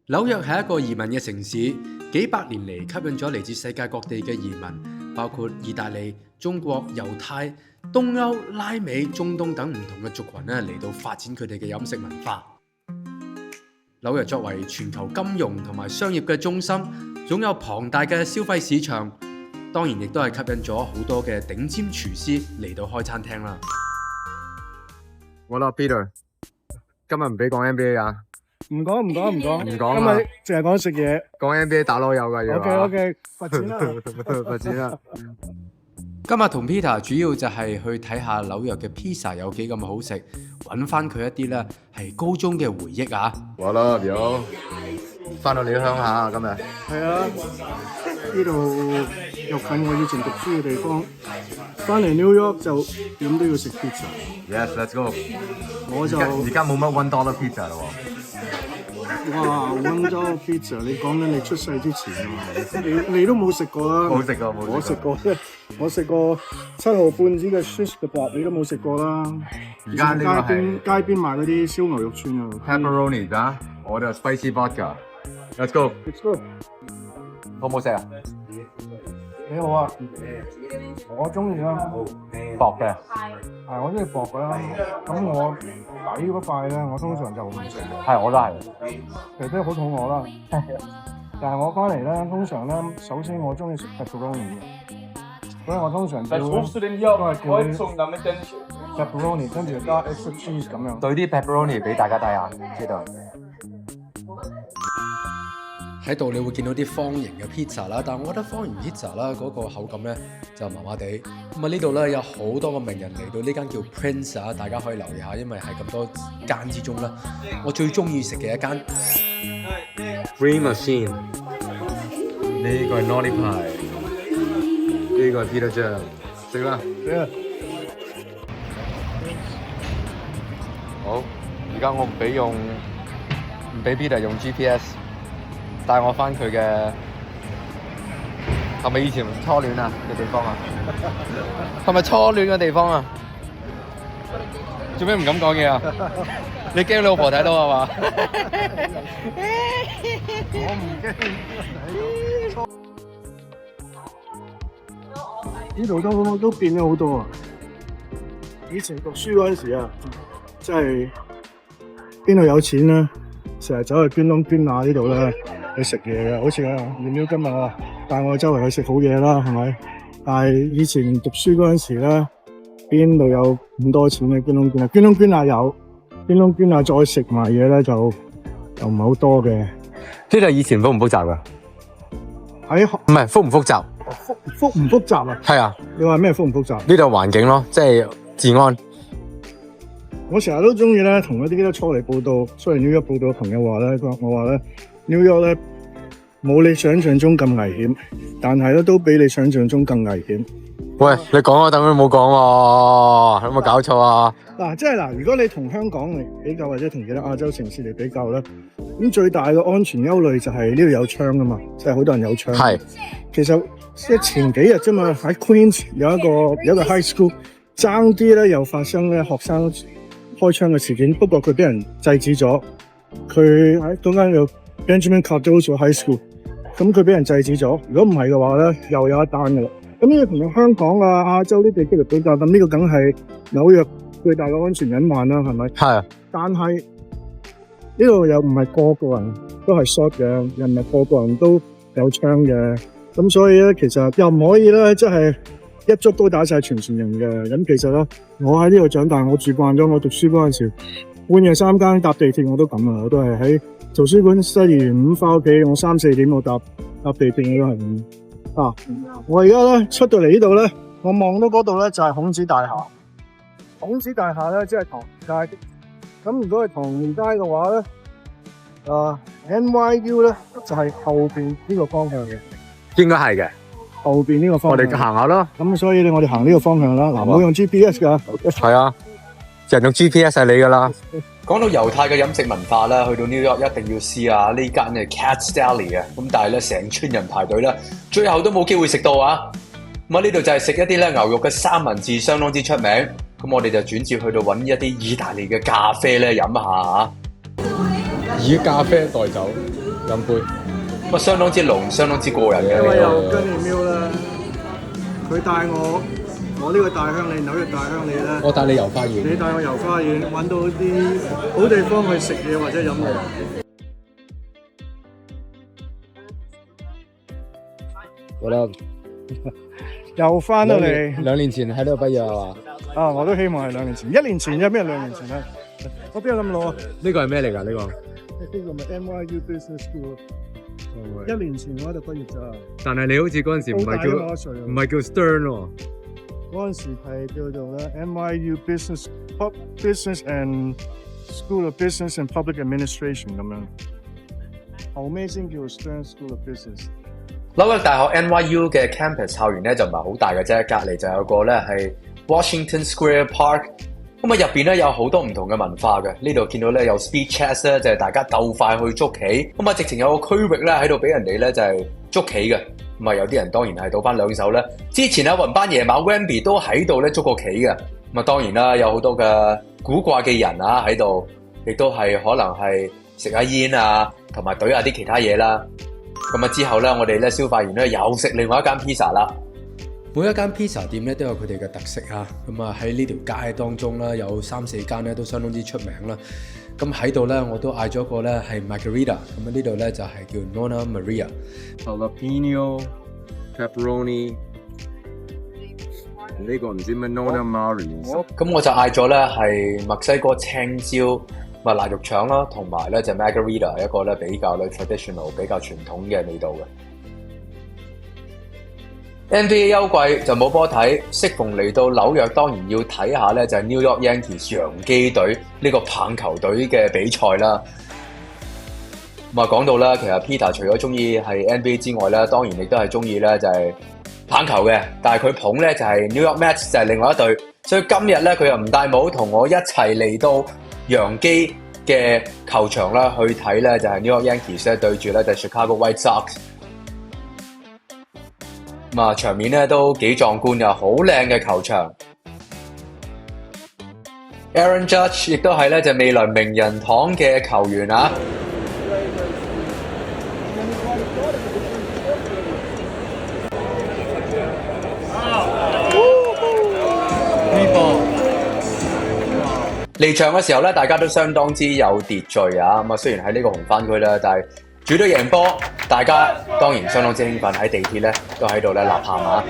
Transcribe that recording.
紐約係一個移民嘅城市，幾百年嚟吸引咗嚟自世界各地嘅移民，包括意大利、中國、猶太、東歐、拉美、中東等唔同嘅族群嚟到發展佢哋嘅飲食文化。紐約作為全球金融同埋商業嘅中心，擁有龐大嘅消費市場，當然亦都係吸引咗好多嘅頂尖廚師嚟到開餐廳啦。What up, Peter？ 今日唔俾講 NBA 啊？唔講，唔講啊今日淨係講食嘢。講 NBA 打攞有㗎要。OK， 發展啦，發展啦。今日同 Peter 主要就係去睇下紐約嘅 pizza 有幾咁好食，揾翻佢一啲咧係高中嘅回憶啊What up，有翻到你鄉下啊今日。係啊，呢度又近我以前讀書嘅地方。翻嚟 New York 就點都要食 pizza。Yes，let's go。我就而家冇乜$1 pizza 啦喎。哇，$1 pizza， 你講緊你出世之前啊，你都冇食過啦。冇食過，冇。我食過啫，我食過7毫半子嘅 shish kebab， 你都冇食過啦。而家呢個係街邊賣嗰啲燒牛肉串啊。Pepperoni 㗎，我哋 spicy vodka。Let's go。Let's go。好唔好食啊？幾好啊！我中意啦，薄嘅。係我中意薄嘅啦。咁我底嗰塊咧，我通常就唔食。係，我都係。除非好肚餓啦。但係我翻嚟咧，通常咧，首先我中意食 pepperoni 嘅，所以我通常叫都係叫 pepperoni， 跟住加 extra cheese 咁樣。對啲 pepperoni 俾大家睇下，知道。喺度你會見到啲方形嘅 pizza 啦，但係我覺得方形 pizza 啦嗰個口感咧就麻麻地。咁啊呢度咧有好多個名人嚟到呢間叫 Prince 啊，大家可以留意下，因為係咁多間之中咧，我最中意食嘅一間。Green Machine， 呢個係 Naughty Pie， 呢個係 Peter Jam， 食啦。好，而家我唔俾 Peter 用 GPS。帶我翻佢嘅係咪以前初戀啊嘅地方啊？係咪初戀嘅地方啊？做咩唔敢講嘢啊？你驚你老婆睇到係嘛？我唔驚。呢度都變咗好多啊！以前讀書嗰陣時啊，真係邊度有錢咧，成日走去捐窿捐罅呢度咧。去食嘢嘅，好似啊，苗苗今日我帶我周圍去食好嘢啦，係咪？但係以前讀書嗰陣時咧，邊度有咁多錢嘅捐窿捐罅？捐窿捐罅有，捐窿捐罅再食埋嘢咧就唔係好多嘅。呢度以前複唔複雜噶？唔係複唔複雜？複唔複雜啊？係啊。你話咩複唔複雜？呢度環境咯，即係治安。我成日都中意咧，同一啲初嚟報道、出嚟 New York 報道嘅朋友話咧，我話咧。New York 咧冇你想象中咁危險，但係咧都比你想象中更危險。喂，你講啊，等佢冇講喎，有冇搞錯啊？嗱，即係嗱，如果你同香港嚟比較，或者同其他亞洲城市嚟比較咧，咁最大嘅安全憂慮就係呢度有槍啊嘛，即係好多人有槍。係，其實即係前幾日啫嘛，喺 Queens 有一個 high school 爭啲咧，又發生咧學生開槍嘅事件，不過佢俾人制止咗。佢喺嗰間有Benjamin Cardozo High School， 咁佢俾人制止咗。如果唔係嘅話咧，又有一單㗎啦。咁呢個同香港啊、亞洲啲地區嚟比較，咁呢個梗係紐約最大嘅安全隱患啦，係咪？係啊。但係呢度又唔係個個人都係 shot 嘅，又唔係個個人都有槍嘅。咁所以咧，其實又唔可以咧，即係一竹都打晒全船人嘅。咁其實咧，我喺呢度長大，我住慣咗。我讀書嗰陣時，半夜3更搭地鐵我都咁啊，我都係喺圖書館study完返屋企，我3、4點我搭地鐵我都係咁。我而家咧出到嚟呢度咧，我望到嗰度咧就係孔子大廈。孔子大廈咧即係唐人街。咁如果係唐人街嘅話咧，NYU 咧就係後邊呢個方向嘅。應該係嘅。後邊呢個方向。我哋行下咯。咁所以我哋行呢個方向啦。嗱，唔好用 GPS 㗎。係啊，人用 GPS 係你㗎啦。講到猶太嘅飲食文化咧，去到 New York 一定要試下呢間嘅 Katz Deli 啊！咁但係咧，成村人排隊咧，最後都冇機會食到啊！咁啊，呢度就係食一啲咧牛肉嘅三文治，相當之出名。咁我哋就轉接去到揾一啲意大利嘅咖啡咧飲下嚇。以咖啡代酒飲杯，咁啊相當之濃，相當之過癮嘅因為呢又跟住 Miu 啦，佢帶我呢個大鄉里，紐約大鄉里咧，我帶你遊花園。你帶我遊花園，揾到啲好地方去食嘢或者飲嘢。覺得又翻到嚟2年前喺呢度畢業係嘛？啊！我都希望係2年前，1年前啫，咩2年前啊？我邊有咁老啊？呢個係咩嚟㗎？呢個？呢個咪 NYU Business School。1年前我喺度畢業咋。但係你好似嗰陣時唔係叫 Stern 喎。嗰陣時係叫做咧 NYU Business and School of Business and Public Administration 咁樣。後尾先叫 Stern School of Business。紐約大學 NYU 嘅 campus 校園咧就唔係好大嘅啫，隔離就有個咧係 Washington Square Park。咁啊入邊咧有好多唔同嘅文化嘅，呢度見到咧有 speed chess 咧，就係大家鬥快去捉棋。咁啊直情有個區域咧喺度俾人哋咧就係捉棋嘅。咁啊有啲人當然係賭翻2手咧。之前啊雲班野馬 Wemby 都喺度咧捉過棋嘅。咁啊當然啦，有好多嘅古怪嘅人啊喺度，亦都係可能係食下煙啊，同埋懟下啲其他嘢啦。咁啊之後咧，我哋咧消化完咧又食另外一間 pizza 啦。每一間 pizza 店咧都有佢哋嘅特色啊，咁啊喺呢條街當中啦，有3-4間咧都相當之出名啦。咁喺度咧，我都嗌咗個咧係 Margarita，咁啊呢度咧就係叫 Nonna Maria。Jalapeno、pepperoni， 呢個唔知咩 Nonna Maria。咁我就嗌咗咧係墨西哥青椒咪臘肉腸啦，同埋咧就 Margarita， 一個咧比較咧 traditional、比較傳統嘅味道嘅。NBA 休季就冇波睇，適逢嚟到紐約，當然要睇下咧就係 New York Yankees 洋基隊呢個棒球隊嘅比賽啦。咁啊講到啦，其實 Peter 除咗中意係 NBA 之外咧，當然亦都係中意咧就係棒球嘅，但係佢捧咧就係 New York Mets 就係另外一隊，所以今日咧佢又唔戴帽同我一齊嚟到洋基嘅球場啦，去睇咧就係 New York Yankees 咧對住咧就係 Chicago White Sox。咁啊，場面咧都幾壯觀嘅，好靚嘅球場。Aaron Judge 亦都係咧就未來名人堂嘅球員啊。離場嘅時候咧，大家都相當之有秩序啊。咁啊，雖然喺呢個紅番區啦，但係主隊贏波，大家當然相當之興奮，喺地鐵咧都喺度咧吶喊啊！